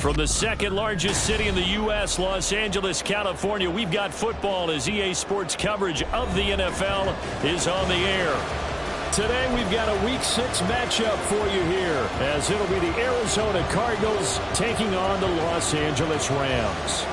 From the second largest city in the U.S., Los Angeles, California, we've got football as EA Sports coverage of the NFL is on the air. Today we've got a Week 6 matchup for you here, as it'll be the Arizona Cardinals taking on the Los Angeles Rams.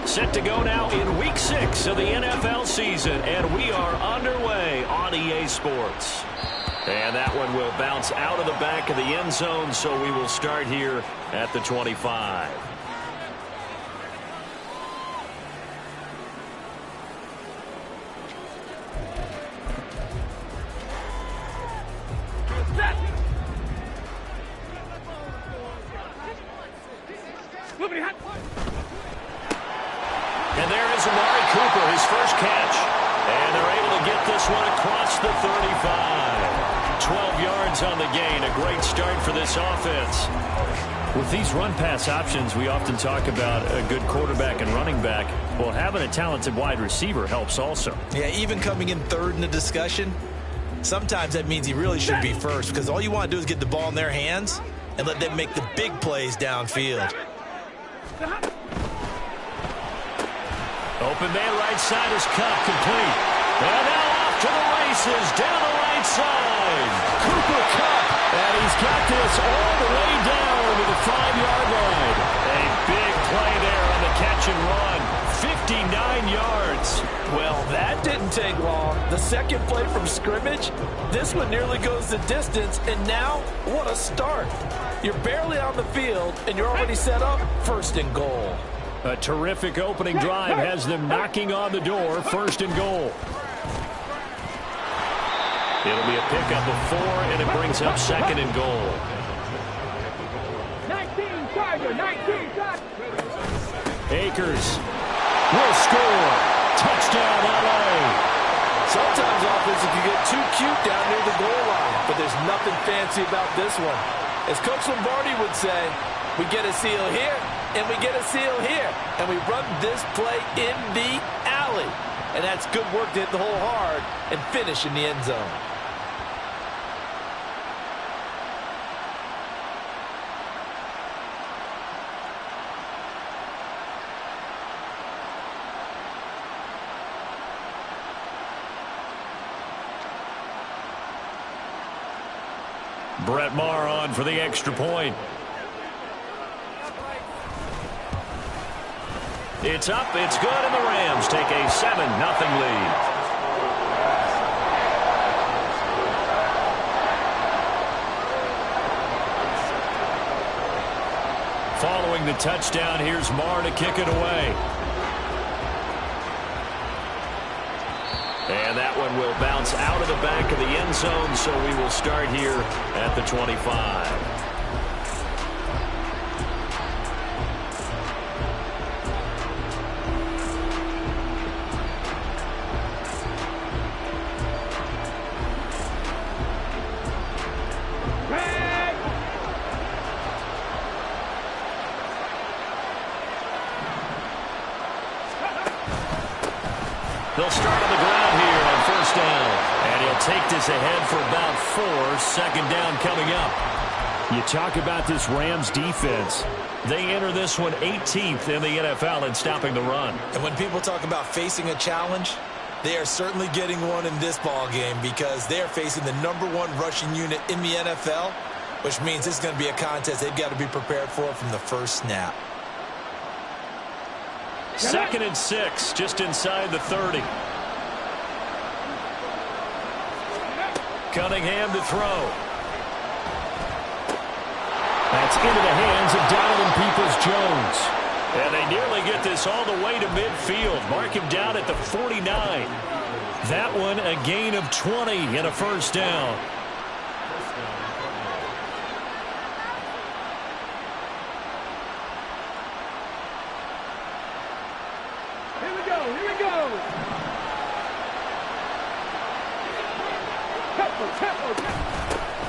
Set to go now in Week 6 of the NFL season, and we are underway on EA Sports. And that one will bounce out of the back of the end zone, so we will start here at the 25. And there is Amari Cooper, his first catch. And they're able to get this one across the 35. 12 yards on the gain. A great start for this offense. With these run-pass options, we often talk about a good quarterback and running back. Well, having a talented wide receiver helps also. Yeah, even coming in third in the discussion, sometimes that means he really should be first, because all you want to do is get the ball in their hands and let them make the big plays downfield. Open man right side is cut, complete. And now off to the races, down the right side. Cooper Kupp, and he's got this all the way down to the 5-yard line. A big play there on the catch and run. 59 yards. Well, that didn't take long. The second play from scrimmage, this one nearly goes the distance, and now, what a start. You're barely on the field, and you're already set up first and goal. A terrific opening drive has them knocking on the door, first and goal. It'll be a pickup of 4, and it brings up second and goal. 19 Tiger, 19 Tiger. Akers will score. Touchdown, LA. Sometimes offenses can get too cute down near the goal line, but there's nothing fancy about this one. As Coach Lombardi would say, we get a seal here, and we get a seal here, and we run this play in the alley. And that's good work to hit the hole hard and finish in the end zone. Brett Maher on for the extra point. It's up, it's good, and the Rams take a 7-0 lead. Following the touchdown, here's Maher to kick it away. And that one will bounce out of the back of the end zone, so we will start here at the 25. They'll start on the ground here on first down. And he'll take this ahead for about 4. Second down coming up. You talk about this Rams defense. They enter this one 18th in the NFL in stopping the run. And when people talk about facing a challenge, they are certainly getting one in this ball game, because they are facing the #1 rushing unit in the NFL, which means this is going to be a contest they've got to be prepared for from the first snap. Second and 6, just inside the 30. Cunningham to throw. That's into the hands of Donovan Peoples-Jones. And they nearly get this all the way to midfield. Mark him down at the 49. That one a gain of 20 and a first down.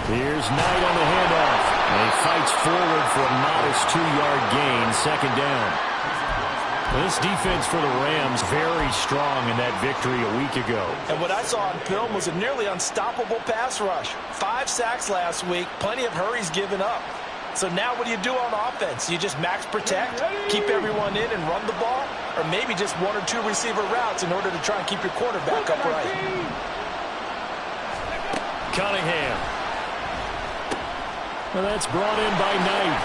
Here's Knight on the handoff. And he fights forward for a modest 2-yard gain, second down. This defense for the Rams very strong in that victory a week ago. And what I saw on film was a nearly unstoppable pass rush. 5 sacks last week, plenty of hurries given up. So now what do you do on offense? You just max protect, keep everyone in and run the ball, or maybe just 1 or 2 receiver routes in order to try and keep your quarterback upright. Cunningham. Well, that's brought in by Knight.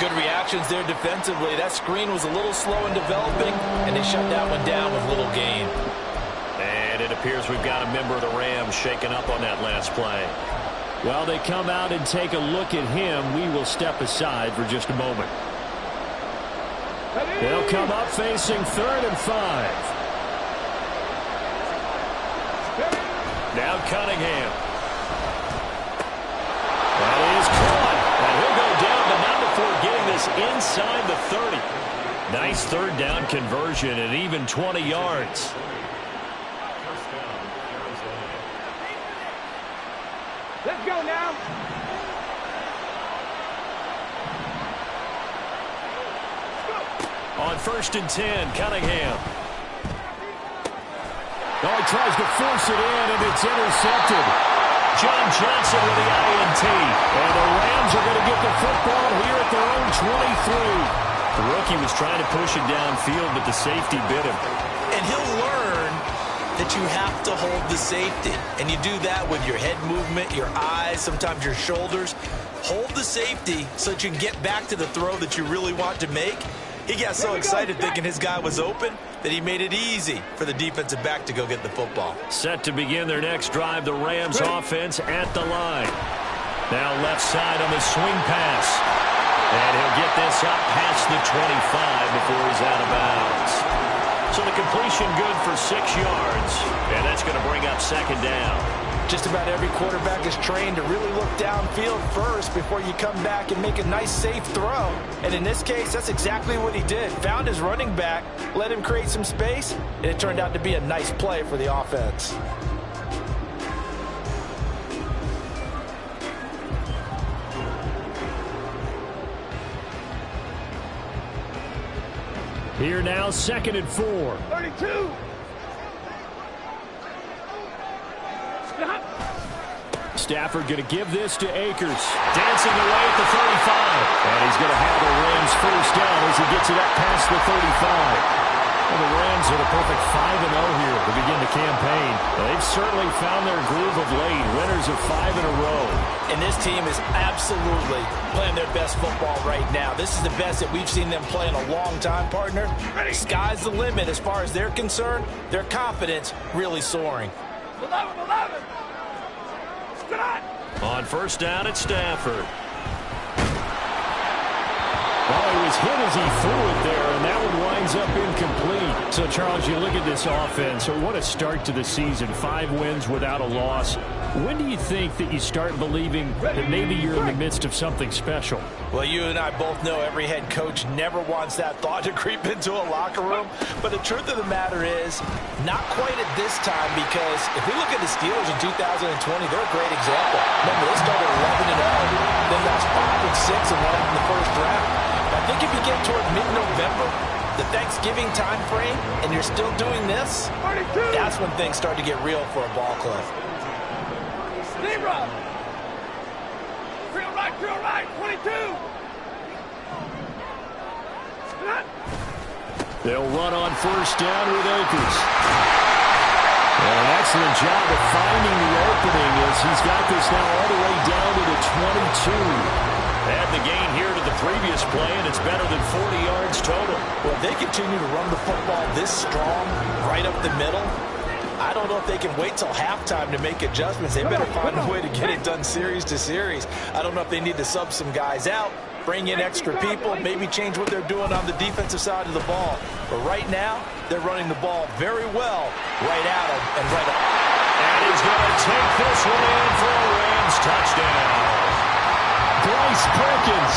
Good reactions there defensively. That screen was a little slow in developing, and they shut that one down with little gain. And it appears we've got a member of the Rams shaken up on that last play. While they come out and take a look at him, we will step aside for just a moment. They'll come up facing 3rd and 5. Now Cunningham. That is caught. And he'll go down, but not before getting this inside the 30. Nice 3rd down conversion and even 20 yards. Let's go now. On 1st and 10, Cunningham. Oh, he tries to force it in, and it's intercepted. John Johnson with the INT. And the Rams are going to get the football here at their own 23. The rookie was trying to push it downfield, but the safety bit him. And he'll learn that you have to hold the safety. And you do that with your head movement, your eyes, sometimes your shoulders. Hold the safety so that you can get back to the throw that you really want to make. He got so excited thinking his guy was open that he made it easy for the defensive back to go get the football. Set to begin their next drive, the Rams offense at the line. Now left side on the swing pass. And he'll get this up past the 25 before he's out of bounds. So the completion good for 6 yards. And that's going to bring up 2nd down. Just about every quarterback is trained to really look downfield first before you come back and make a nice, safe throw. And in this case, that's exactly what he did. Found his running back, let him create some space, and it turned out to be a nice play for the offense. Here now, 2nd and 4. 32. Stafford going to give this to Akers. Dancing away at the 35. And he's going to have the Rams 1st down as he gets it up past the 35. Well, the Rams are the perfect 5-0 here to begin the campaign. They've certainly found their groove of late. Winners of 5 in a row. And this team is absolutely playing their best football right now. This is the best that we've seen them play in a long time, partner. Sky's the limit as far as they're concerned. Their confidence really soaring. 11. On 1st down, it's Stafford. Well, he was hit as he threw it there, and that one winds up incomplete. So, Charles, you look at this offense. So what a start to the season. 5 wins without a loss. When do you think that you start believing that maybe you're in the midst of something special? Well, you and I both know every head coach never wants that thought to creep into a locker room. But the truth of the matter is, not quite at this time, because if we look at the Steelers in 2020, they're a great example. Remember, they started 11-0, then lost 5-6 and went out in the 1st round. I think if you get toward mid-November, the Thanksgiving time frame, and you're still doing this, 42. that's when things start to get real for a ball club. Zero. Drill right, 22. They'll run on 1st down with Akers. And an excellent job of finding the opening as he's got this now all the way down to the 22. Add the gain here to the previous play, and it's better than 40 yards total. Well, if they continue to run the football this strong, right up the middle, I don't know if they can wait till halftime to make adjustments. They better find a way to get it done series to series. I don't know if they need to sub some guys out, bring in extra people, maybe change what they're doing on the defensive side of the ball. But right now, they're running the ball very well right at them and right up. And he's going to take this one in for a Rams touchdown. Bryce Perkins,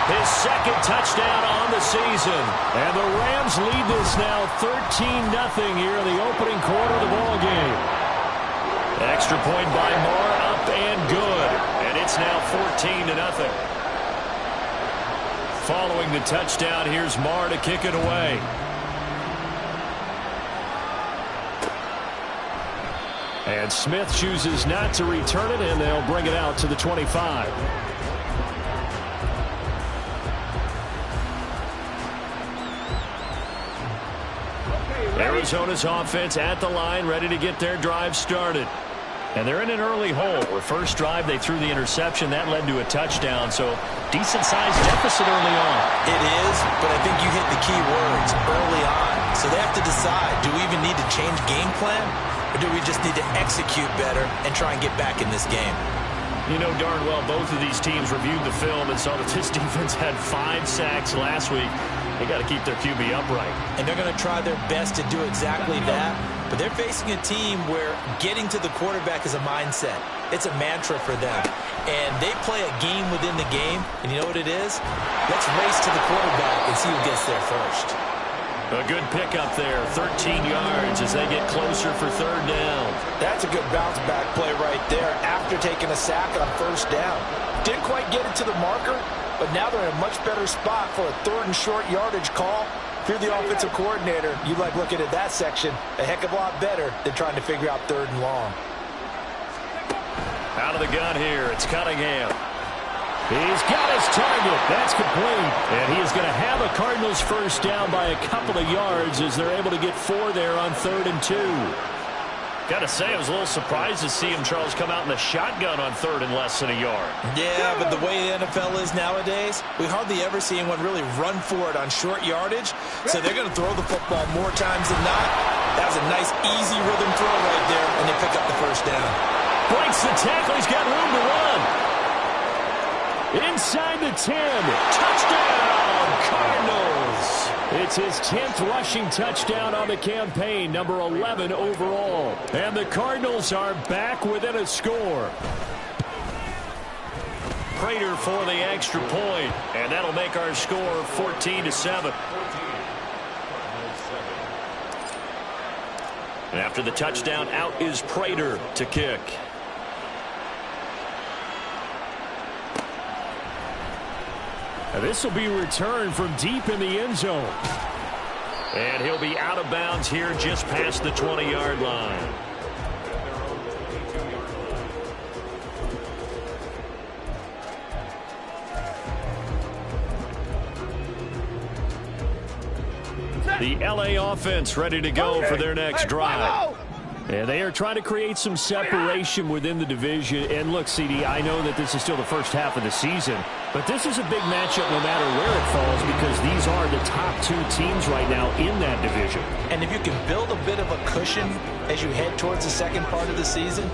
his 2nd touchdown on the season. And the Rams lead this now 13-0 here in the opening quarter of the ball game. Extra point by Moore, up up and good. And it's now 14-0. Following the touchdown, here's Marr to kick it away. And Smith chooses not to return it, and they'll bring it out to the 25. Arizona's offense at the line, ready to get their drive started. And they're in an early hole. The first drive, they threw the interception. That led to a touchdown, so decent-sized deficit early on. It is, but I think you hit the key words, early on. So they have to decide, do we even need to change game plan, or do we just need to execute better and try and get back in this game? You know darn well both of these teams reviewed the film and saw that this defense had 5 sacks last week. They got to keep their QB upright. And they're going to try their best to do exactly that. But they're facing a team where getting to the quarterback is a mindset. It's a mantra for them. And they play a game within the game. And you know what it is? Let's race to the quarterback and see who gets there first. A good pickup there, 13 yards as they get closer for third down. That's a good bounce-back play right there after taking a sack on first down. Didn't quite get it to the marker, but now they're in a much better spot for a third and short yardage call. If you're the offensive coordinator, you like looking at that section a heck of a lot better than trying to figure out third and long. Out of the gun here, it's Cunningham. He's got his target. That's complete. And he is going to have a Cardinals first down by a couple of yards as they're able to get 4 there on 3rd and 2. Got to say, I was a little surprised to see him, Charles, come out in the shotgun on 3rd and less than a yard. Yeah, but the way the NFL is nowadays, we hardly ever see anyone really run for it on short yardage. So they're going to throw the football more times than not. That was a nice, easy rhythm throw right there, and they pick up the first down. Breaks the tackle. He's got room to run. Inside the 10. Touchdown, Cardinals. It's his 10th rushing touchdown on the campaign, number 11 overall. And the Cardinals are back within a score. Prater for the extra point, and that'll make our score 14-7. And after the touchdown, out is Prater to kick. And this will be returned from deep in the end zone. And he'll be out of bounds here just past the 20-yard line. The LA offense ready to go for their next drive. And they are trying to create some separation within the division. And look, CD, I know that this is still the first half of the season, but this is a big matchup no matter where it falls because these are the top 2 teams right now in that division. And if you can build a bit of a cushion as you head towards the second part of the season,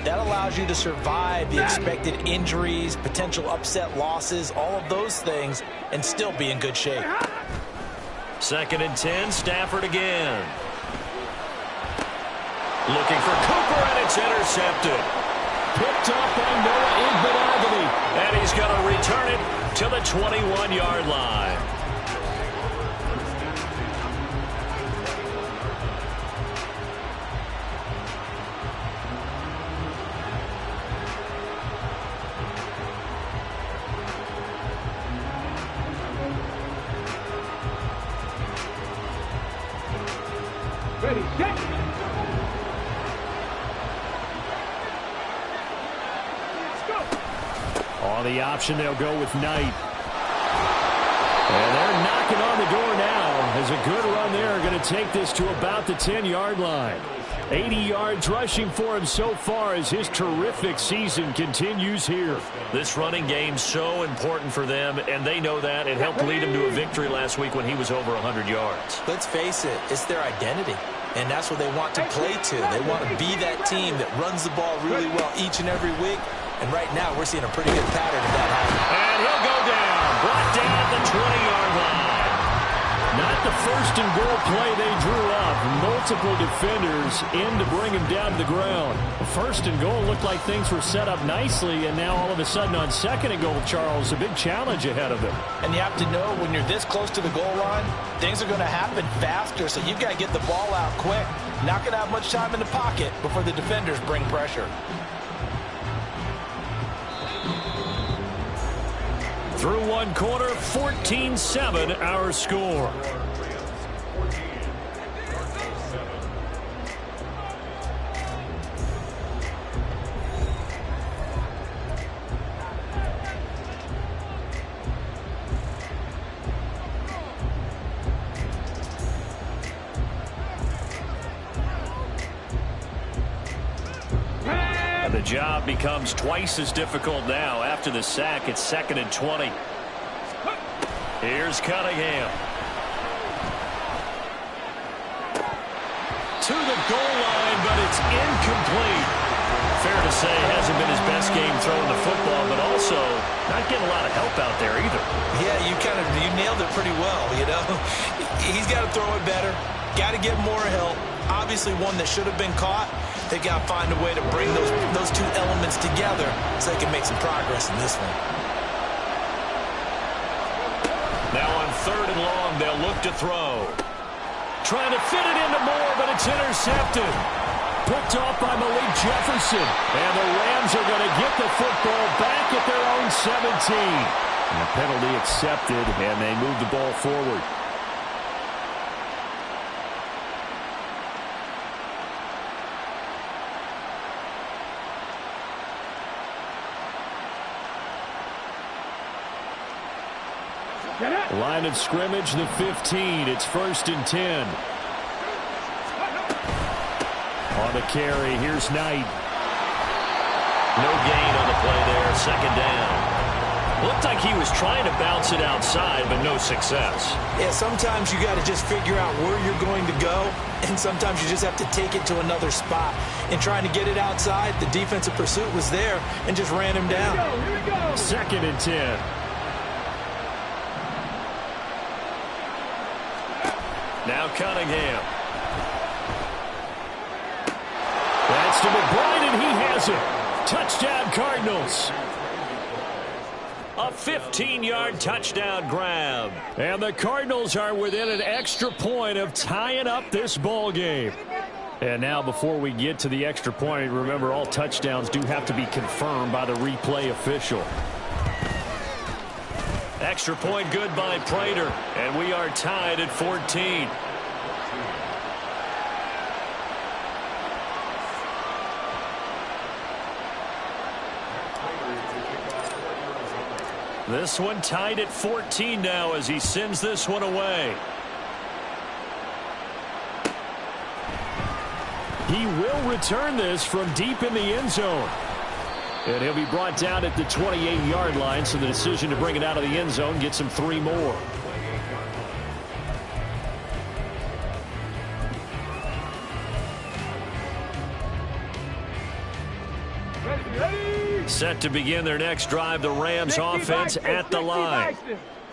that allows you to survive the expected injuries, potential upset losses, all of those things, and still be in good shape. 2nd and 10, Stafford again. Looking for Cooper, and it's intercepted. Picked up by Noah Igbenogany. And he's going to return it to the 21-yard line. Ready, set. On the option, they'll go with Knight. And they're knocking on the door now as a good run there. Going to take this to about the 10-yard line. 80 yards rushing for him so far as his terrific season continues here. This running game so important for them, and they know that. It helped lead him to a victory last week when he was over 100 yards. Let's face it, it's their identity. And that's what they want to play to. They want to be that team that runs the ball really well each and every week. And right now, we're seeing a pretty good pattern of that happening. And he'll go down. Brought down at the 20-yard line. Not the first and goal play they drew up. Multiple defenders in to bring him down to the ground. First and goal looked like things were set up nicely. And now all of a sudden on 2nd and goal, Charles, a big challenge ahead of them. And you have to know when you're this close to the goal line, things are going to happen faster. So you've got to get the ball out quick. Not going to have much time in the pocket before the defenders bring pressure. Through one quarter, 14-7 our score. The job becomes twice as difficult now. After the sack, it's 2nd and 20. Here's Cunningham. To the goal line, but it's incomplete. Fair to say, hasn't been his best game throwing the football, but also not getting a lot of help out there either. Yeah, you nailed it pretty well, you know. He's got to throw it better. Got to get more help. Obviously one that should have been caught. They got to find a way to bring those two elements together so they can make some progress in this one. Now on 3rd and long, they'll look to throw. Trying to fit it into Moore, but it's intercepted. Picked off by Malik Jefferson. And the Rams are going to get the football back at their own 17. And the penalty accepted, and they move the ball forward. Line of scrimmage, the 15. It's 1st and 10. On the carry, here's Knight. No gain on the play there, 2nd down. Looked like he was trying to bounce it outside, but no success. Yeah, sometimes you got to just figure out where you're going to go, and sometimes you just have to take it to another spot. And trying to get it outside, the defensive pursuit was there and just ran him down. Here we go. 2nd and 10. Now Cunningham. That's to McBride, and he has it. Touchdown, Cardinals. A 15-yard touchdown grab. And the Cardinals are within an extra point of tying up this ball game. And now before we get to the extra point, remember all touchdowns do have to be confirmed by the replay official. Extra point good by Prater, and we are tied at 14. This one tied at 14 now as he sends this one away. He will return this from deep in the end zone. And he'll be brought down at the 28-yard line, so the decision to bring it out of the end zone gets him 3 more. Set to begin their next drive, the Rams offense at the line.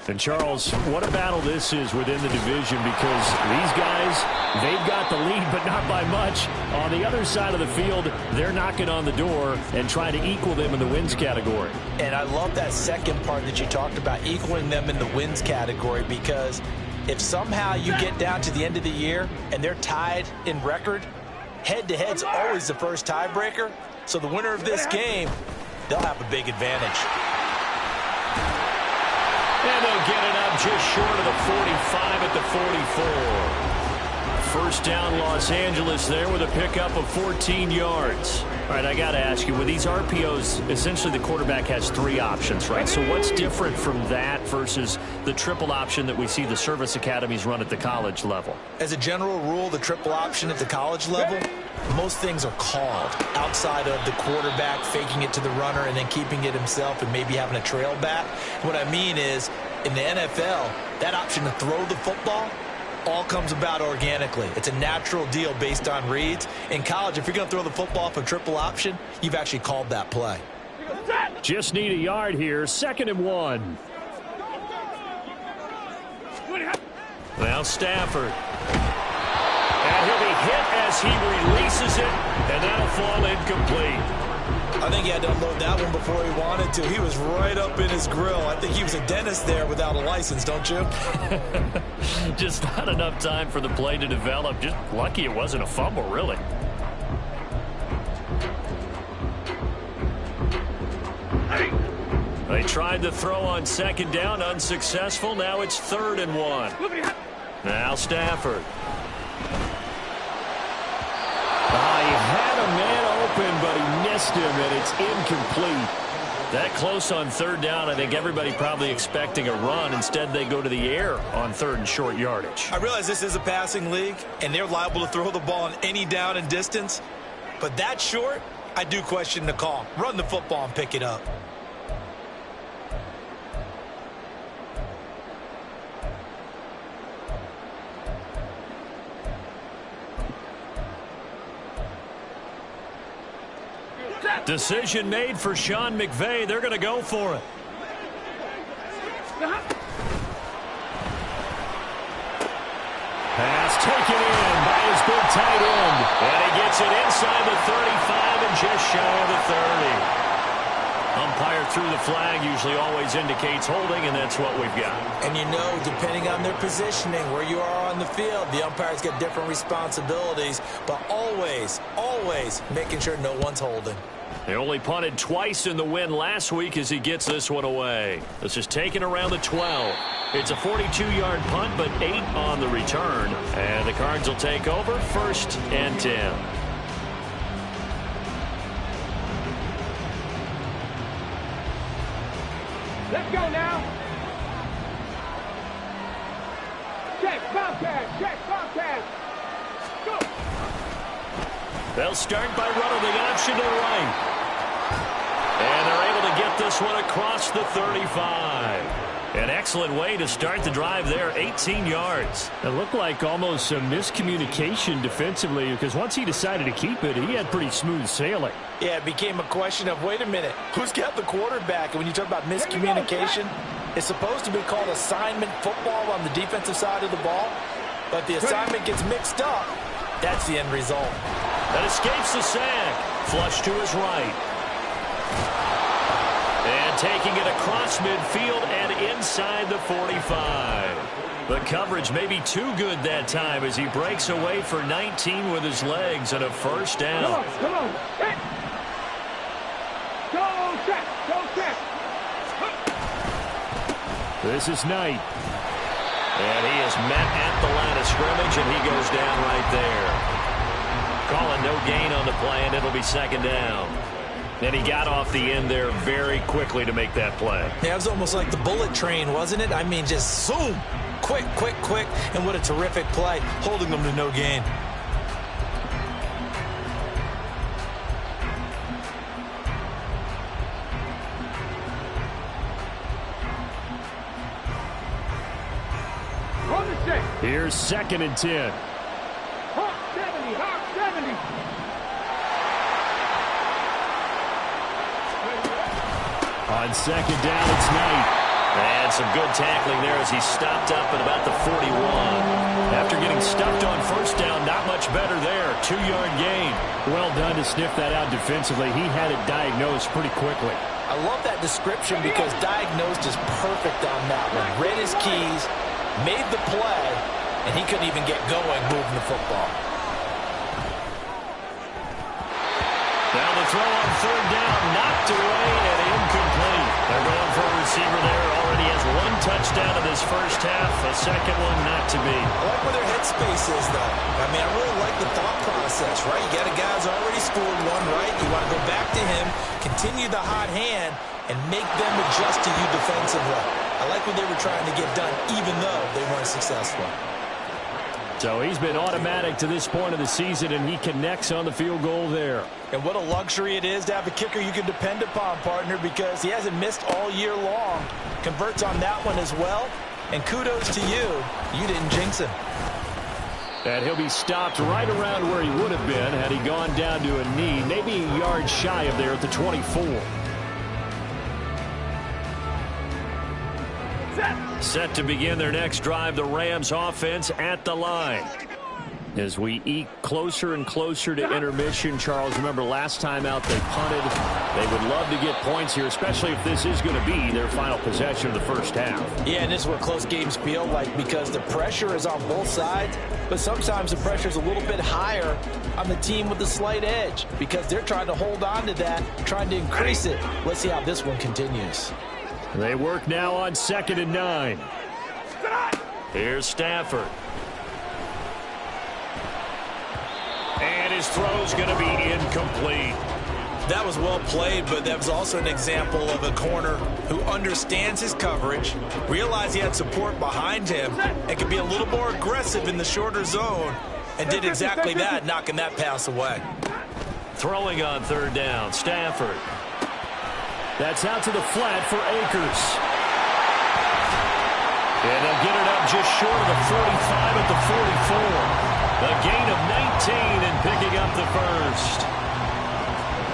And Charles, what a battle this is within the division, because these guys, they've got the lead, but not by much. On the other side of the field, they're knocking on the door and trying to equal them in the wins category. And I love that second part that you talked about, equaling them in the wins category, because if somehow you get down to the end of the year and they're tied in record, head-to-head's always the first tiebreaker. So the winner of this game, they'll have a big advantage. And they'll get it up just short of the 45 at the 44. First down, Los Angeles there with a pickup of 14 yards. All right, I got to ask you, with these RPOs, essentially the quarterback has 3 options, right? So what's different from that versus the triple option that we see the service academies run at the college level? As a general rule, the triple option at the college level, most things are called outside of the quarterback faking it to the runner and then keeping it himself and maybe having a trail back. What I mean is, in the NFL, that option to throw the football all comes about organically. It's a natural deal based on reads. In college, if you're going to throw the football for triple option, you've actually called that play. Just need a yard here, 2nd and 1. Now Stafford. And he'll be hit as he releases it, and that'll fall incomplete. I think he had to unload that one before he wanted to. He was right up in his grill. I think he was a dentist there without a license, don't you? Just not enough time for the play to develop. Just lucky it wasn't a fumble, really. They try Tried to throw on second down, unsuccessful. Now it's 3rd and 1. Now Stafford. He had a man open, but he missed him, and it's incomplete. That close on 3rd down, I think everybody probably expecting a run. Instead, they go to the air on 3rd and short yardage. I realize this is a passing league, and they're liable to throw the ball on any down and distance. But that short, I do question the call. Run the football and pick it up. Decision made for Sean McVay. They're going to go for it. Pass taken in by his big tight end. And he gets it inside the 35 and just shy of the 30. Umpire threw the flag, usually always indicates holding, and that's what we've got. And you know, depending on their positioning, where you are on the field, the umpires get different responsibilities, but always, always making sure no one's holding. They only punted twice in the win last week as he gets this one away. This is taken around the 12. It's a 42-yard punt, but 8 on the return. And the Cards will take over 1st and 10. Let's go now. Check, Bobcat, check, Bobcat. Go. They'll start by running the option to the right. And they're able to get this one across the 35. An excellent way to start the drive there, 18 yards. It looked like almost some miscommunication defensively because once he decided to keep it, he had pretty smooth sailing. Yeah, it became a question of, wait a minute, who's got the quarterback? And when you talk about miscommunication, it's supposed to be called assignment football on the defensive side of the ball. But the assignment gets mixed up. That's the end result. That escapes the sack. Flush to his right. And taking it across midfield and inside the 45. The coverage may be too good that time as he breaks away for 19 with his legs and a 1st down. Come on. Check. Go check. Go check. This is Knight. And he is met at the line of scrimmage, and he goes down right there. Calling no gain on the play, and it'll be 2nd down. And he got off the end there very quickly to make that play. Yeah, it was almost like the bullet train, wasn't it? I mean, just zoom. Quick, quick, quick. And what a terrific play, holding them to no gain. Here's 2nd and 10. Hawk 70, Hawk 70. On 2nd down, it's Knight. And some good tackling there as he stopped up at about the 41. After getting stuffed on 1st down, not much better there. 2-yard gain. Well done to sniff that out defensively. He had it diagnosed pretty quickly. I love that description because diagnosed is perfect on that one. Read his keys, made the play, and he couldn't even get going moving the football. Now the throw on 3rd down, knocked away and incomplete. They're going for a receiver there. Already has 1 touchdown in this 1st half. A 2nd one not to be. I like where their headspace is, though. I mean, I really like the thought process, right? You got a guy who's already scored one, right? You want to go back to him, continue the hot hand, and make them adjust to you defensively. I like what they were trying to get done, even though they weren't successful. So he's been automatic to this point of the season, and he connects on the field goal there. And what a luxury it is to have a kicker you can depend upon, partner, because he hasn't missed all year long. Converts on that one as well. And kudos to you. You didn't jinx him. And he'll be stopped right around where he would have been had he gone down to a knee, maybe a yard shy of there at the 24. Set to begin their next drive, the Rams offense at the line. As we eke closer and closer to intermission, Charles, remember last time out they punted. They would love to get points here, especially if this is going to be their final possession of the 1st half. Yeah, and this is what close games feel like because the pressure is on both sides, but sometimes the pressure is a little bit higher on the team with the slight edge because they're trying to hold on to that, trying to increase it. Let's see how this one continues. They work now on 2nd and 9. Here's Stafford. And his throw's going to be incomplete. That was well played, but that was also an example of a corner who understands his coverage, realized he had support behind him, and could be a little more aggressive in the shorter zone, and did exactly that, knocking that pass away. Throwing on 3rd down, Stafford. That's out to the flat for Akers. And they'll get it up just short of the 45 at the 44. A gain of 19 and picking up the first.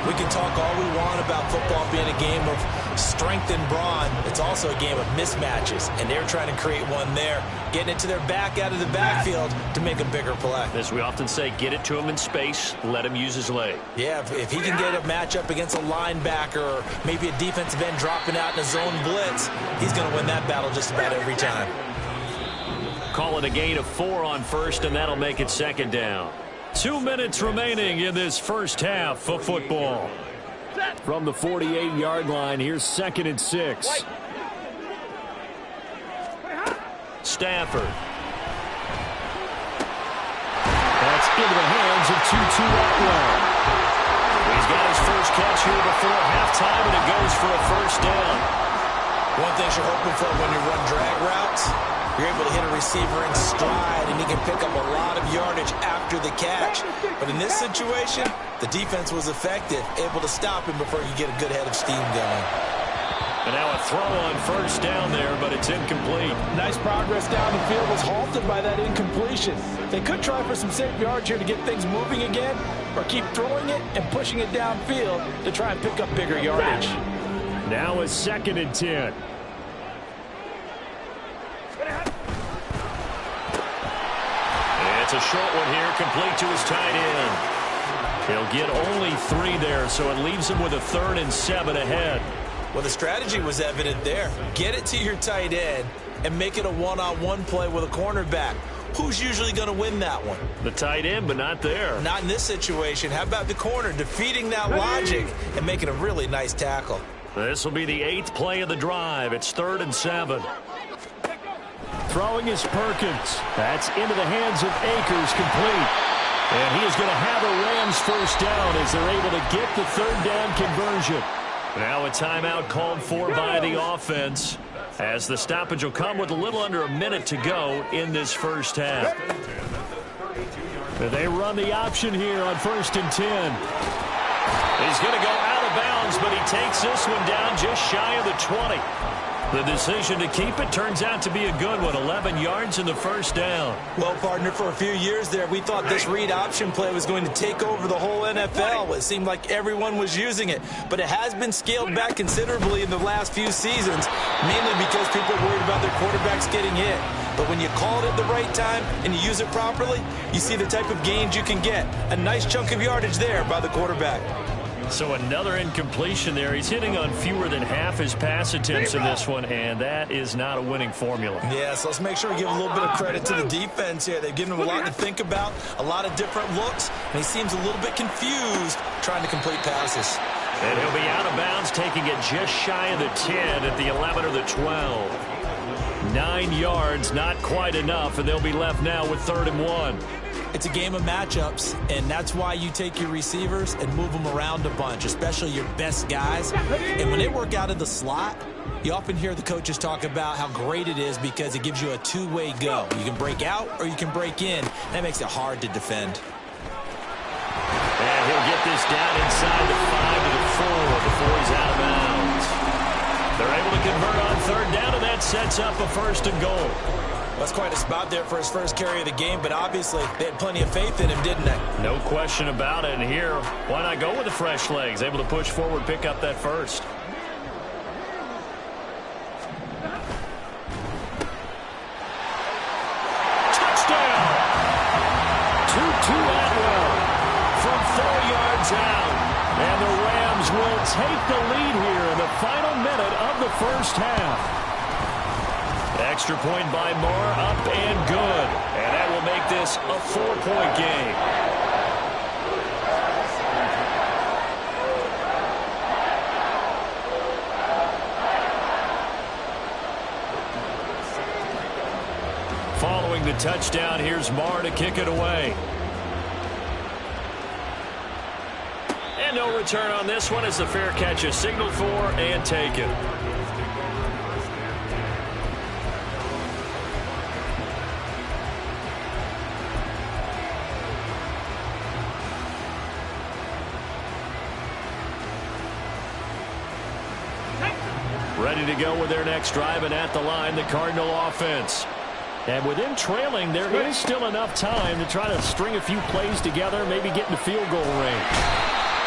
We can talk all we want about football being a game of strength and brawn. It's also a game of mismatches, and they're trying to create one there, getting it to their back out of the backfield to make a bigger play. As we often say, get it to him in space, let him use his leg. Yeah, if he can get a matchup against a linebacker or maybe a defensive end dropping out in a zone blitz, he's going to win that battle just about every time. Call it a gain of 4 on 1st, and that'll make it 2nd down. 2 minutes remaining in this first half of football. From the 48-yard line, here's 2nd and 6. Stafford. That's into the hands of Tutu Atwell. He's got his first catch here before halftime, and it goes for a first down. One thing you're hoping for when you run drag routes, you're able to hit a receiver in stride, and he can pick up a lot of yardage after the catch. But in this situation, the defense was effective, able to stop him before you get a good head of steam going. And now a throw on first down there, but it's incomplete. Nice progress down the field was halted by that incompletion. They could try for some safe yards here to get things moving again, or keep throwing it and pushing it downfield to try and pick up bigger yardage. Now a 2nd and 10. It's a short one here, complete to his tight end. He'll get only 3 there, so it leaves him with a 3rd and 7 ahead. Well, the strategy was evident there. Get it to your tight end and make it a one-on-one play with a cornerback. Who's usually going to win that one? The tight end, but not there. Not in this situation. How about the corner defeating that logic and making a really nice tackle? This will be the 8th play of the drive. It's 3rd and 7. Throwing is Perkins. That's into the hands of Akers, complete. And he is going to have a Rams first down as they're able to get the 3rd down conversion. Now a timeout called for by the offense, as the stoppage will come with a little under a minute to go in this first half. They run the option here on 1st and 10. He's going to go out of bounds, but he takes this one down just shy of the 20. The decision to keep it turns out to be a good one, 11 yards in the first down. Well, partner, for a few years there, we thought this read option play was going to take over the whole NFL. It seemed like everyone was using it, but it has been scaled back considerably in the last few seasons, mainly because people are worried about their quarterbacks getting hit. But when you call it at the right time and you use it properly, you see the type of gains you can get. A nice chunk of yardage there by the quarterback. So another incompletion there. He's hitting on fewer than half his pass attempts in this one, and that is not a winning formula. Yeah, so let's make sure we give a little bit of credit to the defense here. They've given him a lot to think about, a lot of different looks, and he seems a little bit confused trying to complete passes. And he'll be out of bounds, taking it just shy of the 10 at the 11 or the 12. 9 yards, not quite enough, and they'll be left now with 3rd and 1. It's a game of matchups, and that's why you take your receivers and move them around a bunch, especially your best guys. And when they work out of the slot, you often hear the coaches talk about how great it is because it gives you a two-way go. You can break out or you can break in. That makes it hard to defend. And he'll get this down inside the 5 to the 4 before he's out of bounds. They're able to convert on 3rd down, and that sets up a 1st and goal. That's quite a spot there for his first carry of the game, but obviously they had plenty of faith in him, didn't they? No question about it. And here, why not go with the fresh legs? Able to push forward, pick up that first. Touchdown! Tutu Atwell From 4 yards out. And the Rams will take the lead here in the final minute of the first half. Extra point by Moore, up and good. And that will make this a 4-point game. Following the touchdown, here's Marr to kick it away. And no return on this one as the fair catch is signaled for and taken. Ready to go with their next drive, and at the line, the Cardinal offense. And with them trailing, there is still enough time to try to string a few plays together, maybe get into field goal range.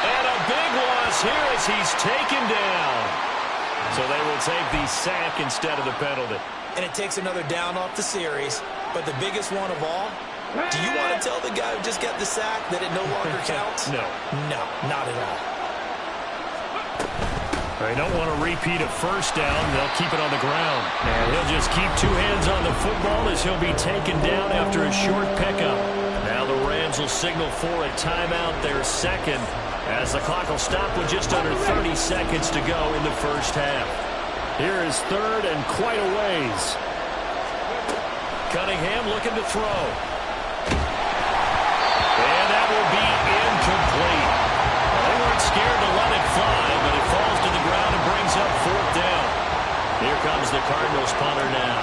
And a big loss here as he's taken down. So they will take the sack instead of the penalty. And it takes another down off the series. But the biggest one of all, do you want to tell the guy who just got the sack that it no longer counts? No. No, not at all. They don't want to repeat a first down. They'll keep it on the ground. And he'll just keep two hands on the football as he'll be taken down after a short pickup. Now the Rams will signal for a timeout, their second, as the clock will stop with just under 30 seconds to go in the first half. Here is third and quite a ways. Cunningham looking to throw. And that will be incomplete. They weren't scared to let it fly, but it falls to the ground and brings up fourth down. Here comes the Cardinals punter now,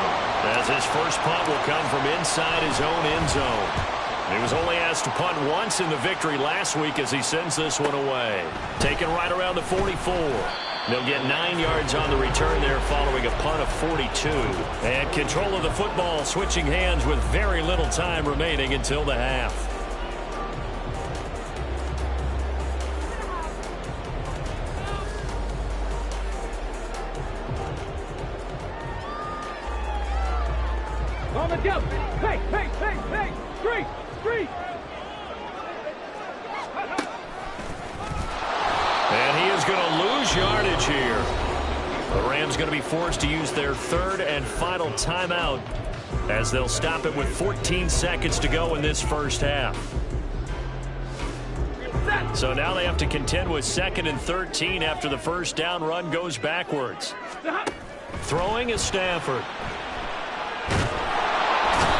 as his first punt will come from inside his own end zone. He was only asked to punt once in the victory last week as he sends this one away. Taken right around the 44. They'll get 9 yards on the return there following a punt of 42. And control of the football switching hands with very little time remaining until the half. On the jump. Hey, hey, hey, hey. Street, street. And he is going to lose yardage here. The Rams going to be forced to use their third and final timeout as they'll stop it with 14 seconds to go in this first half. So now they have to contend with 2nd and 13 after the first down run goes backwards. Throwing is Stafford.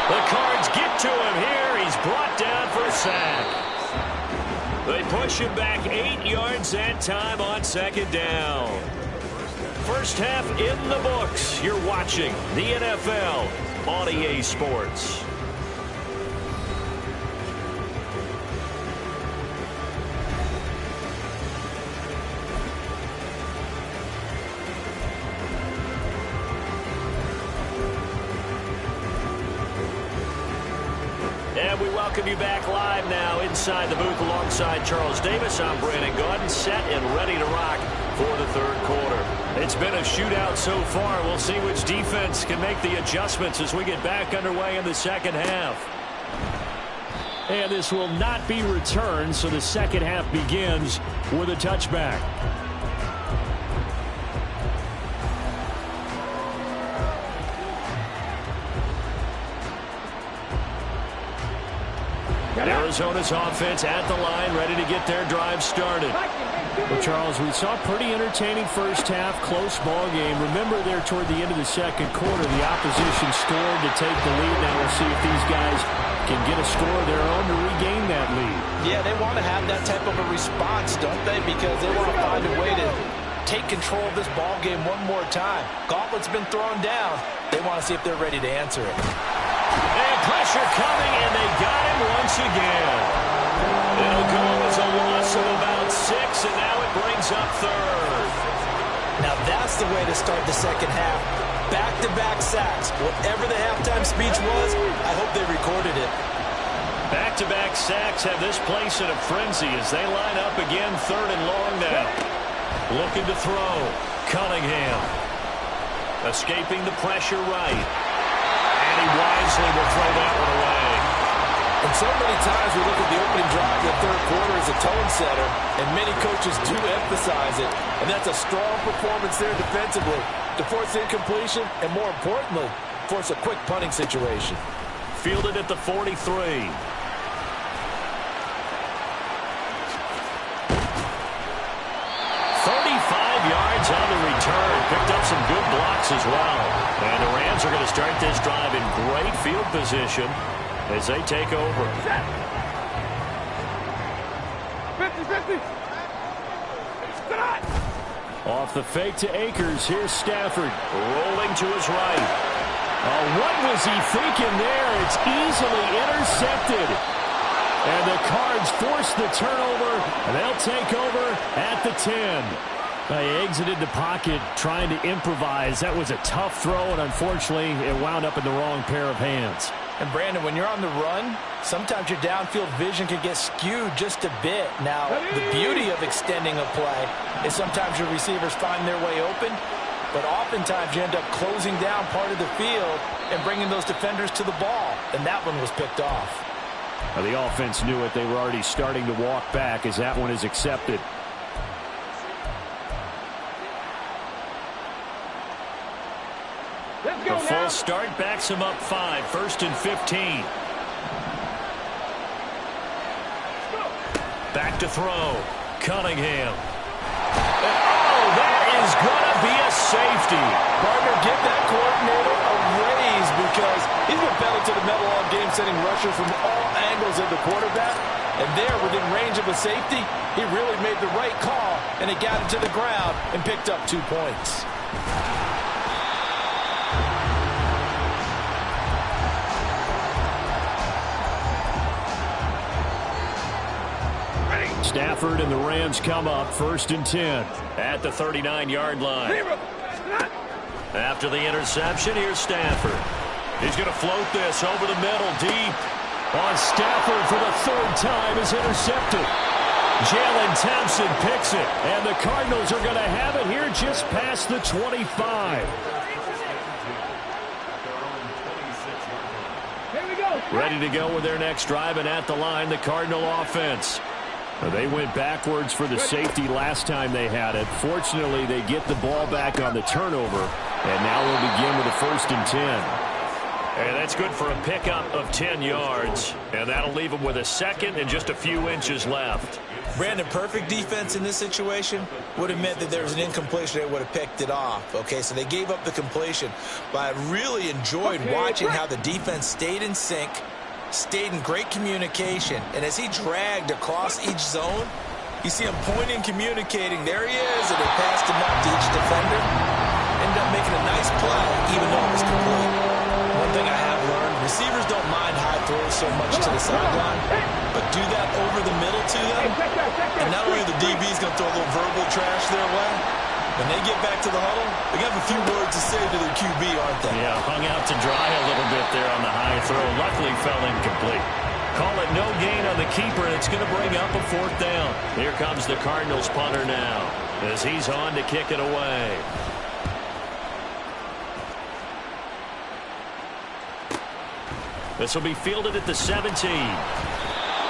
The Cards get to him here. He's brought down for a sack. They push him back 8 yards that time on 2nd down. First half in the books. You're watching the NFL on EA Sports. And we welcome you back live now inside the booth alongside Charles Davis. I'm Brandon Gaudin, set and ready to rock for the third quarter. It's been a shootout so far. We'll see which defense can make the adjustments as we get back underway in the second half. And this will not be returned, so the second half begins with a touchback. Arizona's offense at the line, ready to get their drive started. Well, Charles, we saw a pretty entertaining first half, close ball game. Remember there toward the end of the second quarter, the opposition scored to take the lead. Now we'll see if these guys can get a score of their own to regain that lead. Yeah, they want to have that type of a response, don't they? Because they want to find a way to take control of this ball game one more time. Gauntlet's been thrown down. They want to see if they're ready to answer it. And pressure coming, and they got him once again. It'll go as a loss of about 6, and now it brings up third. Now that's the way to start the second half. Back-to-back sacks. Whatever the halftime speech was, I hope they recorded it. Back-to-back sacks have this place in a frenzy as they line up again, third and long now. Looking to throw. Cunningham. Escaping the pressure right. And he wisely will throw that one away. And so many times we look at the opening drive of the third quarter as a tone setter, and many coaches do emphasize it. And that's a strong performance there defensively to force incompletion and, more importantly, force a quick punting situation. Fielded at the 43. 35 yards on the return. Picked up some good blocks as well. And the Rams are going to start this drive in great field position as they take over. 50-50. Off the fake to Akers. Here's Stafford. Rolling to his right. Oh, what was he thinking there? It's easily intercepted. And the Cards force the turnover, and they'll take over at the 10. They exited the pocket trying to improvise. That was a tough throw, and unfortunately, it wound up in the wrong pair of hands. And, Brandon, when you're on the run, sometimes your downfield vision can get skewed just a bit. Now, the beauty of extending a play is sometimes your receivers find their way open, but oftentimes you end up closing down part of the field and bringing those defenders to the ball, and that one was picked off. Well, the offense knew it. They were already starting to walk back as that one is accepted. The full start backs him up 5, 1st and 15. Back to throw. Cunningham. Oh, that is going to be a safety. Partner, give that coordinator a raise because he's been pedal to the metal all game, sending rushers from all angles at the quarterback. And there, within range of a safety, he really made the right call, and it got him to the ground and picked up 2 points. Stafford and the Rams come up 1st and 10. At the 39-yard line. After the interception, here's Stafford. He's going to float this over the middle, deep. On Stafford for the 3rd time is intercepted. Jalen Thompson picks it, and the Cardinals are going to have it here just past the 25. Here we go. Ready to go with their next drive, and at the line, the Cardinal offense. They went backwards for the safety last time they had it. Fortunately, they get the ball back on the turnover, and now we'll begin with a 1st and 10. And that's good for a pickup of 10 yards, and that'll leave them with a 2nd and just a few inches left. Brandon, perfect defense in this situation would have meant that there was an incompletion. They would have picked it off. Okay, so they gave up the completion, but I really enjoyed watching how the defense stayed in sync, stayed in great communication, and as he dragged across each zone, you see him pointing, communicating. There he is, and they passed him up to each defender. Ended up making a nice play, even though it was complete. One thing I have learned, receivers don't mind high throws so much to the sideline, but do that over the middle to them, and not only are the DBs going to throw a little verbal trash their way, when they get back to the huddle, they have a few words to say to their QB, aren't they? Yeah, hung out to dry a little bit there on the high throw. Luckily fell incomplete. Call it no gain on the keeper, and it's going to bring up a 4th down. Here comes the Cardinals punter now as he's on to kick it away. This will be fielded at the 17.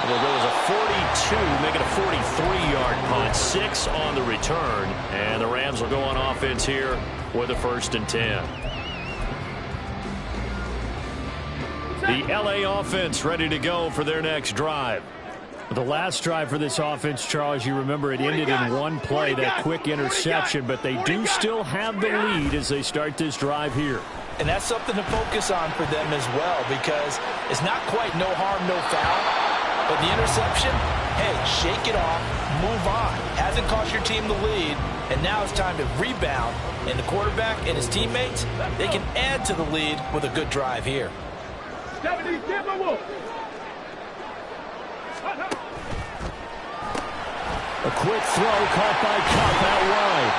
It'll go as a 42, make it a 43-yard punt. 6 on the return, and the Rams will go on offense here with a 1st and 10. The L.A. offense ready to go for their next drive. The last drive for this offense, Charles, you remember it ended in one play, that quick interception, but they do still have the lead as they start this drive here. And that's something to focus on for them as well, because it's not quite no harm, no foul. But the interception, hey, shake it off, move on. Hasn't cost your team the lead, and now it's time to rebound. And the quarterback and his teammates, they can add to the lead with a good drive here. A quick throw caught by Kupp out wide.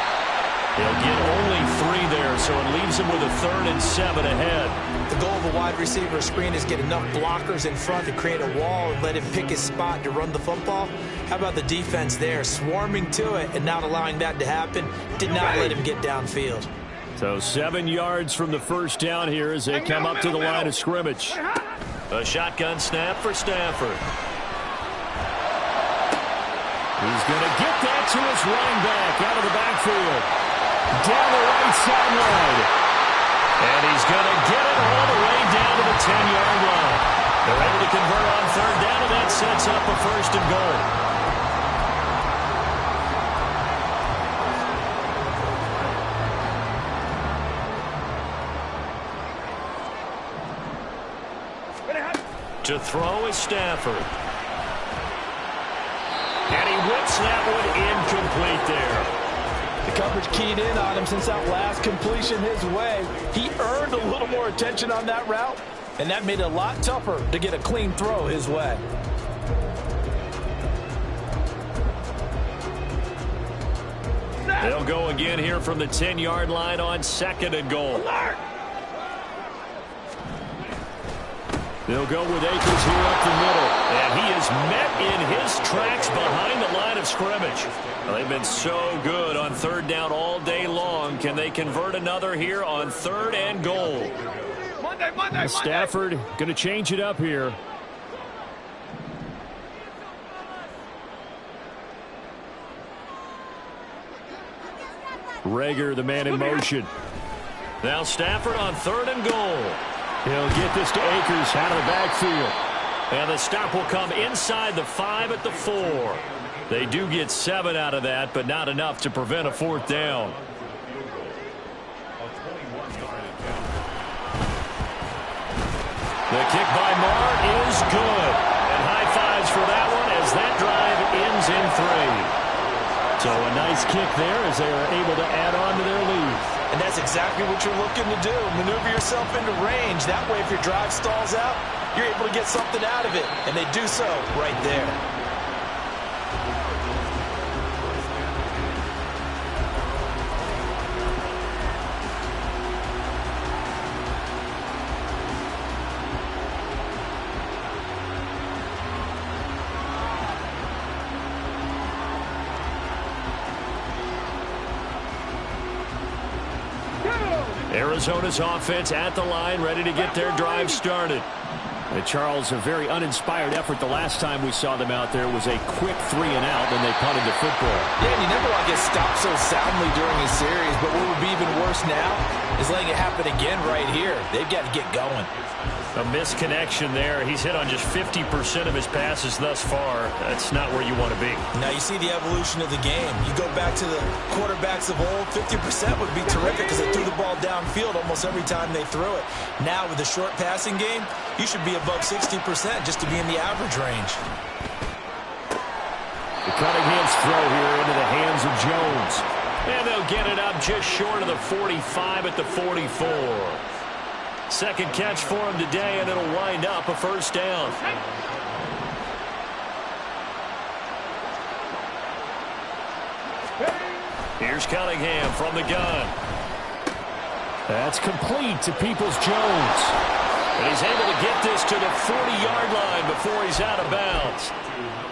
He'll get only 3 there, so it leaves him with a 3rd and 7 ahead. The goal of a wide receiver screen is get enough blockers in front to create a wall and let him pick his spot to run the football. How about the defense there, swarming to it and not allowing that to happen? Did not let him get downfield. So 7 yards from the 1st down here as they come up to the line of scrimmage. A shotgun snap for Stafford. He's going to get that to his running back out of the backfield. Down the right sideline. And he's going to get it all the way down to the 10-yard line. They're able to convert on 3rd down, and that sets up a 1st and goal. To throw is Stafford. And he whips that one incomplete there. The coverage keyed in on him since that last completion his way. He earned a little more attention on that route, and that made it a lot tougher to get a clean throw his way. They'll go again here from the 10-yard line on 2nd and goal. They'll go with Akers here up the middle. And he is met in his tracks behind the line of scrimmage. Well, they've been so good on 3rd down all day long. Can they convert another here on 3rd and goal? Monday. Stafford going to change it up here. Rager, the man in motion. Now Stafford on 3rd and goal. He'll get this to Akers out of the backfield. And the stop will come inside the 5 at the 4. They do get 7 out of that, but not enough to prevent a 4th down. The kick by Marr is good. And high fives for that one as that drive ends in 3. So a nice kick there as they are able to add on to their lead. And that's exactly what you're looking to do. Maneuver yourself into range. That way, if your drive stalls out, you're able to get something out of it. And they do so right there. Arizona's offense at the line, ready to get their drive started. Charles, a very uninspired effort. The last time we saw them out there was a quick 3-and-out, then they punted the football. Yeah, and you never want to get stopped so soundly during a series, but what would be even worse now is letting it happen again right here. They've got to get going. A misconnection there. He's hit on just 50% of his passes thus far. That's not where you want to be. Now you see the evolution of the game. You go back to the quarterbacks of old, 50% would be terrific because they threw the ball downfield almost every time they threw it. Now with the short passing game, you should be above 60% just to be in the average range. The Cunningham's throw here into the hands of Jones. And they'll get it up just short of the 45 at the 44. Second catch for him today, and it'll wind up a 1st down. Here's Cunningham from the gun. That's complete to Peoples-Jones. And he's able to get this to the 40-yard line before he's out of bounds.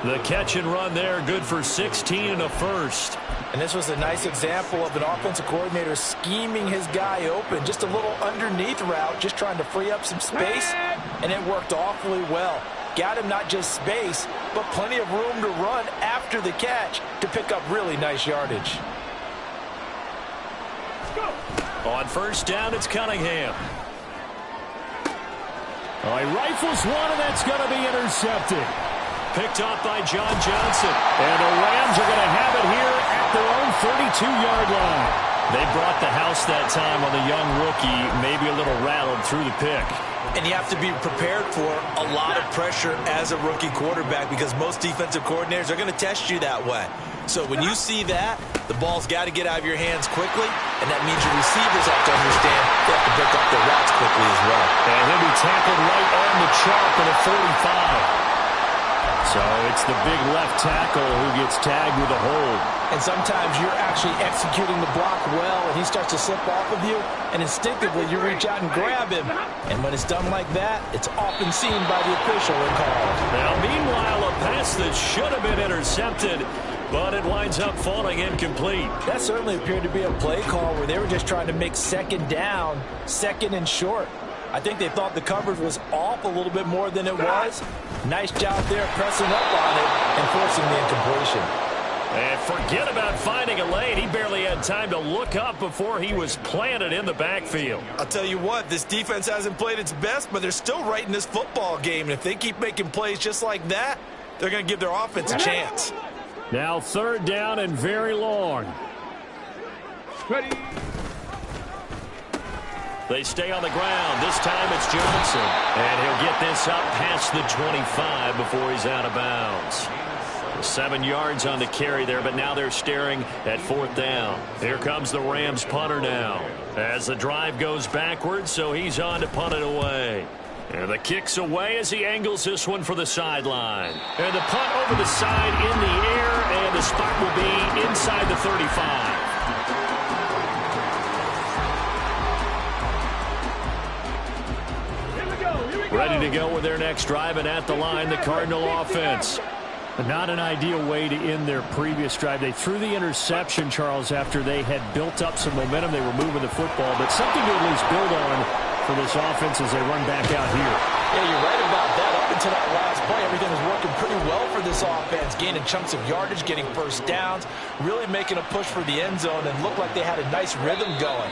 The catch and run there, good for 16 and a 1st. And this was a nice example of an offensive coordinator scheming his guy open. Just a little underneath route, just trying to free up some space, and it worked awfully well. Got him not just space, but plenty of room to run after the catch to pick up really nice yardage. On 1st down, it's Cunningham. Oh, he rifles one, and that's going to be intercepted. Picked off by John Johnson. And the Rams are going to have it here at their own 32-yard line. They brought the house that time on the young rookie, maybe a little rattled through the pick. And you have to be prepared for a lot of pressure as a rookie quarterback because most defensive coordinators are going to test you that way. So when you see that, the ball's got to get out of your hands quickly, and that means your receivers have to understand they have to pick up their routes quickly as well. And he'll be tackled right on the chalk at a 45. So it's the big left tackle who gets tagged with a hold. And sometimes you're actually executing the block well, and he starts to slip off of you, and instinctively you reach out and grab him. And when it's done like that, it's often seen by the official and called. Now, meanwhile, a pass that should have been intercepted, but it winds up falling incomplete. That certainly appeared to be a play call where they were just trying to make 2nd down, 2nd and short. I think they thought the coverage was off a little bit more than it was. Nice job there pressing up on it and forcing the incompletion. And forget about finding a lane. He barely had time to look up before he was planted in the backfield. I'll tell you what, this defense hasn't played its best, but they're still right in this football game. And if they keep making plays just like that, they're going to give their offense a chance. Now 3rd down and very long. Ready. They stay on the ground. This time it's Johnson. And he'll get this up past the 25 before he's out of bounds. 7 yards on the carry there, but now they're staring at 4th down. Here comes the Rams punter now. As the drive goes backwards, so he's on to punt it away. And the kick's away as he angles this one for the sideline. And the punt over the side in the air, and the spot will be inside the 35. Ready to go with their next drive, and at the line, the Cardinal offense. Not an ideal way to end their previous drive. They threw the interception, Charles, after they had built up some momentum. They were moving the football, but something to at least build on for this offense as they run back out here. Yeah, you're right about that. Up until that last play, everything was working pretty well for this offense, gaining chunks of yardage, getting first downs, really making a push for the end zone, and looked like they had a nice rhythm going.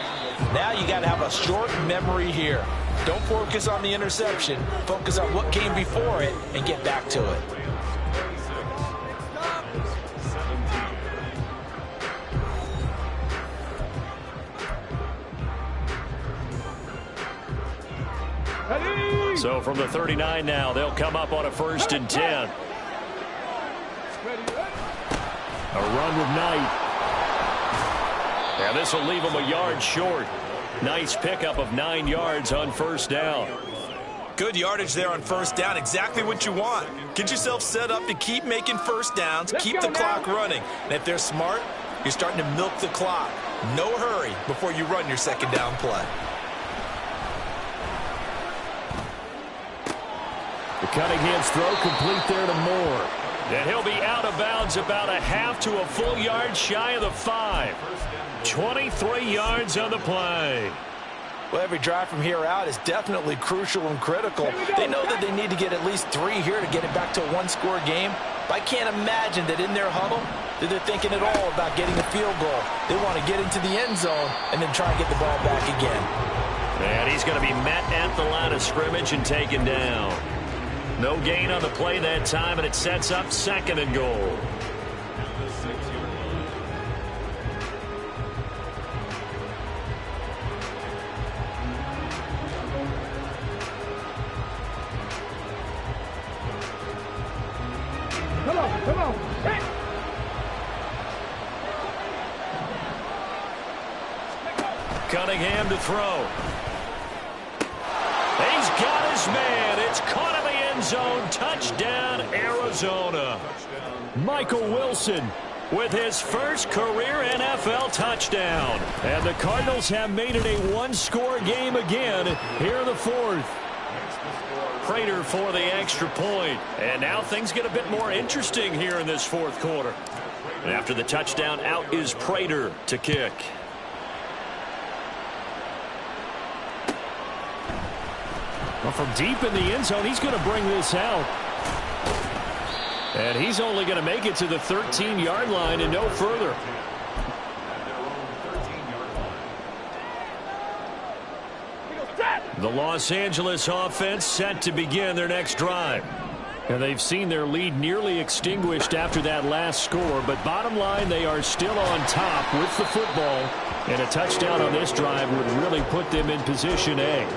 Now you got to have a short memory here. Don't focus on the interception. Focus on what came before it and get back to it. So from the 39 now, they'll come up on a 1st and 10. A run with Knight. And this will leave them a yard short. Nice pickup of 9 yards on 1st down. Good yardage there on 1st down. Exactly what you want. Get yourself set up to keep making first downs, keep the clock running. And if they're smart, you're starting to milk the clock. No hurry before you run your 2nd down play. The Cunningham's throw complete there to Moore. And he'll be out of bounds about a half to a full yard shy of the 5. 23 yards on the play. Well, every drive from here out is definitely crucial and critical. They know that they need to get at least 3 here to get it back to a one-score game. But I can't imagine that in their huddle that they're thinking at all about getting a field goal. They want to get into the end zone and then try and get the ball back again. And he's going to be met at the line of scrimmage and taken down. No gain on the play that time, and it sets up 2nd and goal. Come on. Hey. Cunningham to throw. He's got his man. It's caught in the end zone. Touchdown, Arizona. Michael Wilson with his first career NFL touchdown. And the Cardinals have made it a one-score game again here in the 4th. Prater for the extra point. And now things get a bit more interesting here in this 4th quarter. And after the touchdown, out is Prater to kick. Well, from deep in the end zone, he's going to bring this out. And he's only going to make it to the 13-yard line and no further. The Los Angeles offense set to begin their next drive. And they've seen their lead nearly extinguished after that last score. But bottom line, they are still on top with the football. And a touchdown on this drive would really put them in position A.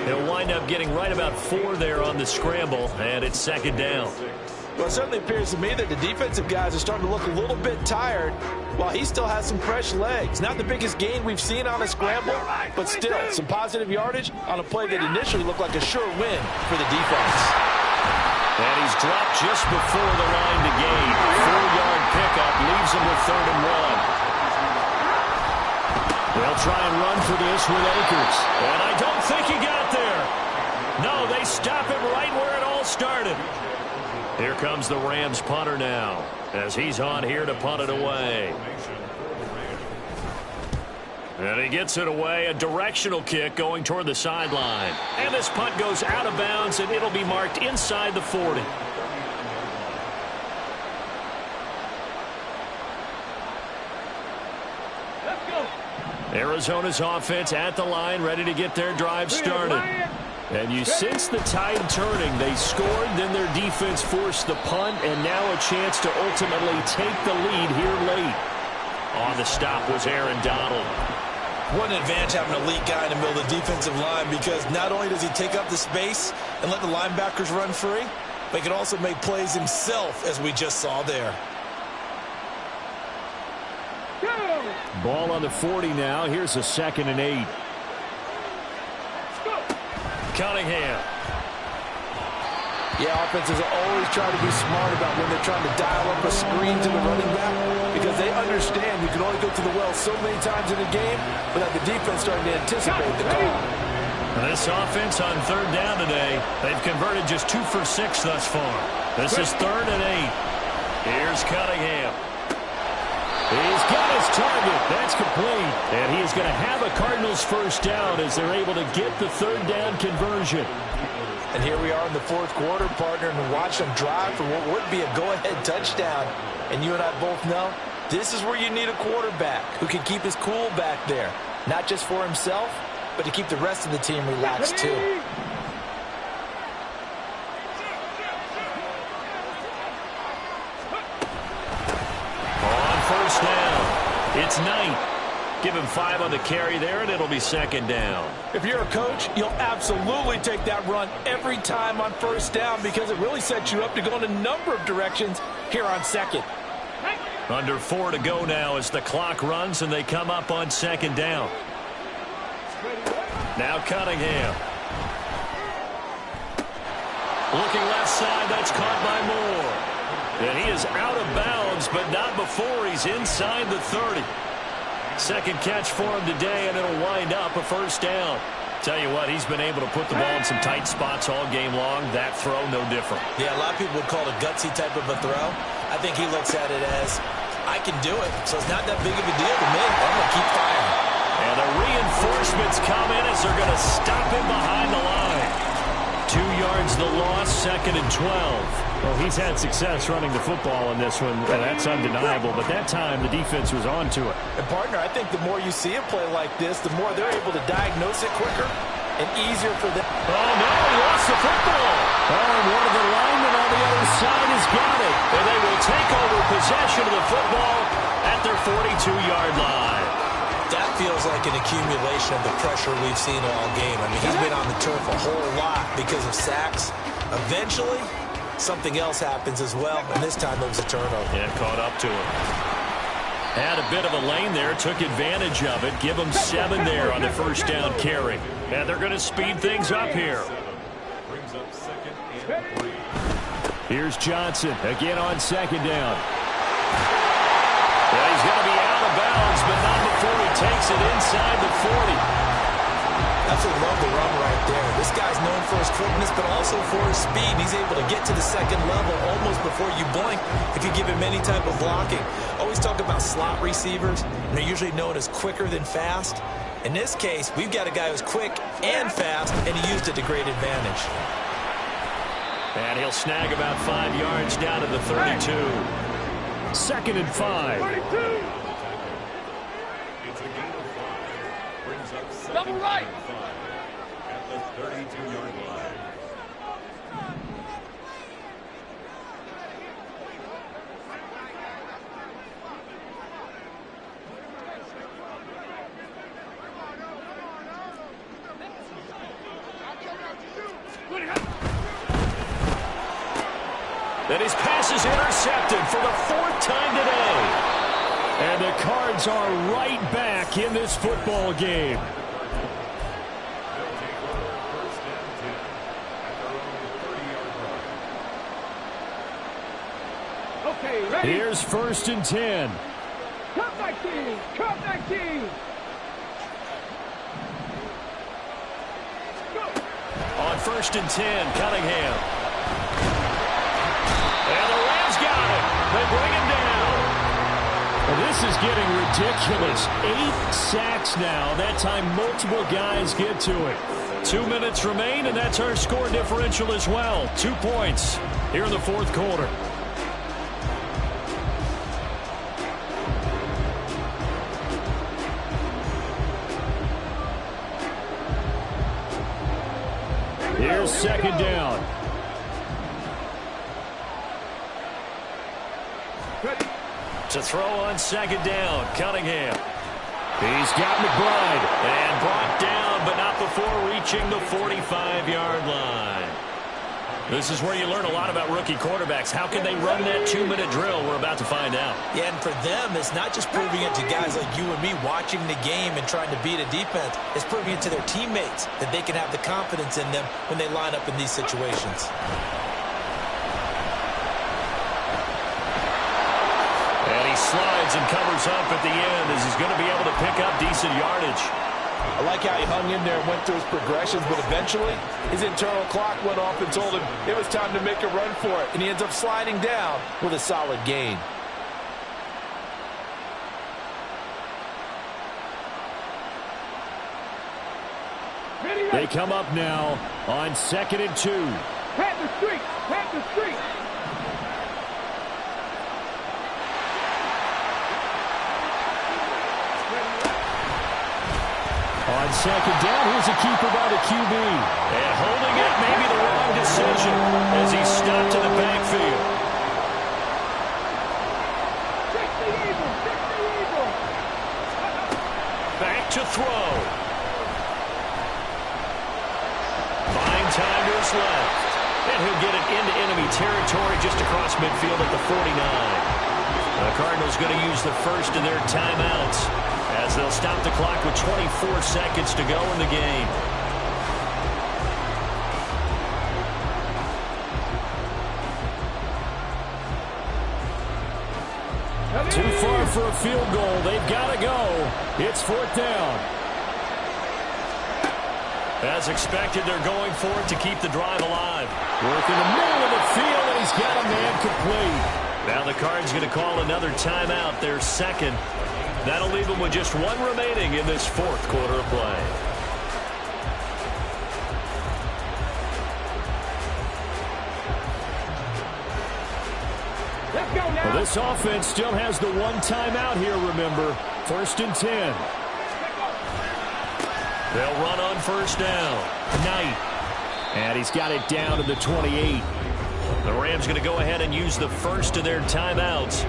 They'll wind up getting right about 4 there on the scramble, and it's 2nd down. Well, it certainly appears to me that the defensive guys are starting to look a little bit tired while he still has some fresh legs. Not the biggest gain we've seen on a scramble, but still some positive yardage on a play that initially looked like a sure win for the defense. And he's dropped just before the line to gain. 4-yard pickup leaves him with 3rd and 1. They'll try and run for this with Akers. And I don't think he got there. No, they stop him right where it all started. Here comes the Rams punter now as he's on here to punt it away. And he gets it away, a directional kick going toward the sideline. And this punt goes out of bounds, and it'll be marked inside the 40. Arizona's offense at the line, ready to get their drive started. And you sense the tide turning. They scored, then their defense forced the punt, and now a chance to ultimately take the lead here late. On the stop was Aaron Donald. What an advantage having an elite guy in the middle of the defensive line, because not only does he take up the space and let the linebackers run free, but he can also make plays himself, as we just saw there. Ball on the 40 now. Here's a 2nd and 8. Cunningham. Yeah, offenses are always trying to be smart about when they're trying to dial up a screen to the running back, because they understand you can only go to the well so many times in a game without the defense starting to anticipate the call. This offense on 3rd down today, they've converted just 2 for 6 thus far. This is 3rd and 8. Here's Cunningham. He's got his target. That's complete. And he is going to have a Cardinals first down as they're able to get the 3rd down conversion. And here we are in the 4th quarter, partner, and watch them drive for what would be a go-ahead touchdown. And you and I both know this is where you need a quarterback who can keep his cool back there, not just for himself, but to keep the rest of the team relaxed too. On 1st down, it's Knight. Give him 5 on the carry there, and it'll be 2nd down. If you're a coach, you'll absolutely take that run every time on 1st down, because it really sets you up to go in a number of directions here on 2nd. Under 4 to go now as the clock runs, and they come up on 2nd down. Now Cunningham. Looking left side, that's caught by Moore. And he is out of bounds, but not before he's inside the 30. 2nd catch for him today, and it'll wind up a 1st down. Tell you what, he's been able to put the ball in some tight spots all game long. That throw, no different. Yeah, a lot of people would call it a gutsy type of a throw. I think he looks at it as, I can do it, so it's not that big of a deal to me. I'm going to keep firing. And the reinforcements come in as they're going to stop him behind the line. 2 yards the loss, 2nd and 12. Well, he's had success running the football in this one, and that's undeniable. But that time, the defense was on to it. And, partner, I think the more you see a play like this, the more they're able to diagnose it quicker and easier for them. Oh, no, he lost the football. Oh, and one of the linemen on the other side has got it. And they will take over possession of the football at their 42-yard line. That feels like an accumulation of the pressure we've seen all game. I mean, he's been on the turf a whole lot because of sacks. Eventually, something else happens as well, and this time it was a turnover. Yeah, caught up to him. Had a bit of a lane there, took advantage of it. Give him 7 there on the 1st down carry. And they're going to speed things up here. Here's Johnson again on 2nd down. Yeah, he's going to be out of bounds, but not before he takes it inside the 40. Absolutely love the run right there. This guy's known for his quickness, but also for his speed. He's able to get to the 2nd level almost before you blink if you give him any type of blocking. Always talk about slot receivers, and they're usually known as quicker than fast. In this case, we've got a guy who's quick and fast, and he used it to great advantage. And he'll snag about 5 yards down to the 32. 2nd and 5. 32. Double right. At the 32-yard line. And his pass is intercepted for the 4th time today. And the Cards are right back in this football game. Okay, ready? Here's 1st and 10. Cut 19. Cut 19. Go. On 1st and 10, Cunningham. And the Rams got him. They bring him down. Well, this is getting ridiculous. 8 sacks now. That time multiple guys get to it. 2 minutes remain, and that's our score differential as well. 2 points here in the 4th quarter. Here's 2nd down. To throw on 2nd down, Cunningham. He's got McBride. And brought down, but not before reaching the 45-yard line. This is where you learn a lot about rookie quarterbacks. How can they run that 2-minute drill? We're about to find out. Yeah, and for them, it's not just proving it to guys like you and me watching the game and trying to beat a defense. It's proving it to their teammates that they can have the confidence in them when they line up in these situations. And he slides and covers up at the end as he's going to be able to pick up decent yardage. I like how he hung in there and went through his progressions, but eventually his internal clock went off and told him it was time to make a run for it, and he ends up sliding down with a solid gain. They come up now on 2nd and 2. Pat the street! Pat the street! On 2nd down, here's a keeper by the QB. And holding it may be the wrong decision as he stopped in the backfield. Back to throw. Buying time to his left. And he'll get it into enemy territory just across midfield at the 49. The Cardinals going to use the first of their timeouts as they'll stop the clock with 24 seconds to go in the game. Too far for a field goal. They've got to go. It's 4th down. As expected, they're going for it to keep the drive alive. Work in the middle of the field, and he's got a man complete. Now the Cards going to call another timeout, their second. That'll leave them with just one remaining in this 4th quarter of play. Let's go now. Well, this offense still has the one timeout here, remember. 1st and 10. They'll run on 1st down. Knight. And he's got it down to the 28. The Rams going to go ahead and use the first of their timeouts.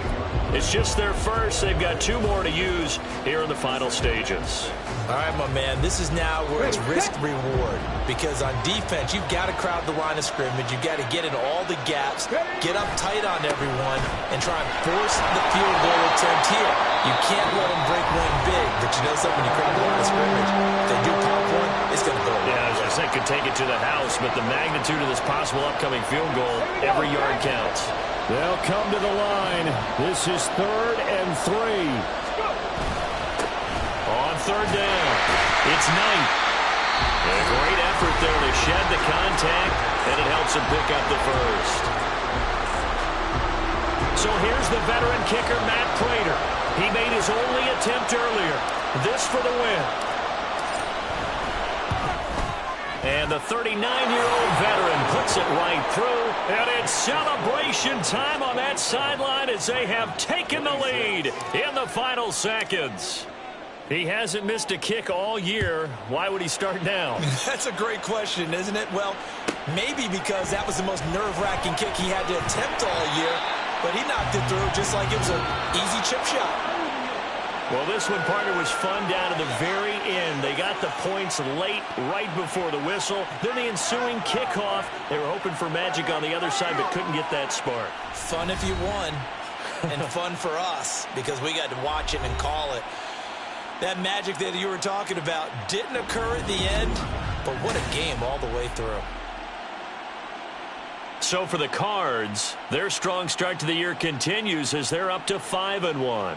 It's just their first. They've got 2 more to use here in the final stages. All right, my man, this is now where it's risk-reward. Because on defense, you've got to crowd the line of scrimmage. You've got to get in all the gaps, get up tight on everyone, and try and force the field goal attempt here. You can't let them break one big, but you know something, when you crowd the line of scrimmage, if they do pop one, it's going to go away. Yeah, as I said, could take it to the house, but the magnitude of this possible upcoming field goal, every yard counts. They'll come to the line. This is 3rd and 3. On 3rd down, it's Knight. A great effort there to shed the contact, and it helps him pick up the first. So here's the veteran kicker, Matt Prater. He made his only attempt earlier. This for the win. And the 39-year-old veteran puts it right through. And it's celebration time on that sideline as they have taken the lead in the final seconds. He hasn't missed a kick all year. Why would he start now? That's a great question, isn't it? Well, maybe because that was the most nerve-wracking kick he had to attempt all year, but he knocked it through just like it was an easy chip shot. Well, this one, partner, was fun down to the very end. They got the points late, right before the whistle. Then the ensuing kickoff. They were hoping for magic on the other side, but couldn't get that spark. Fun if you won, and fun for us because we got to watch it and call it. That magic that you were talking about didn't occur at the end, but what a game all the way through. So for the Cards, their strong start to the year continues as they're up to 5-1.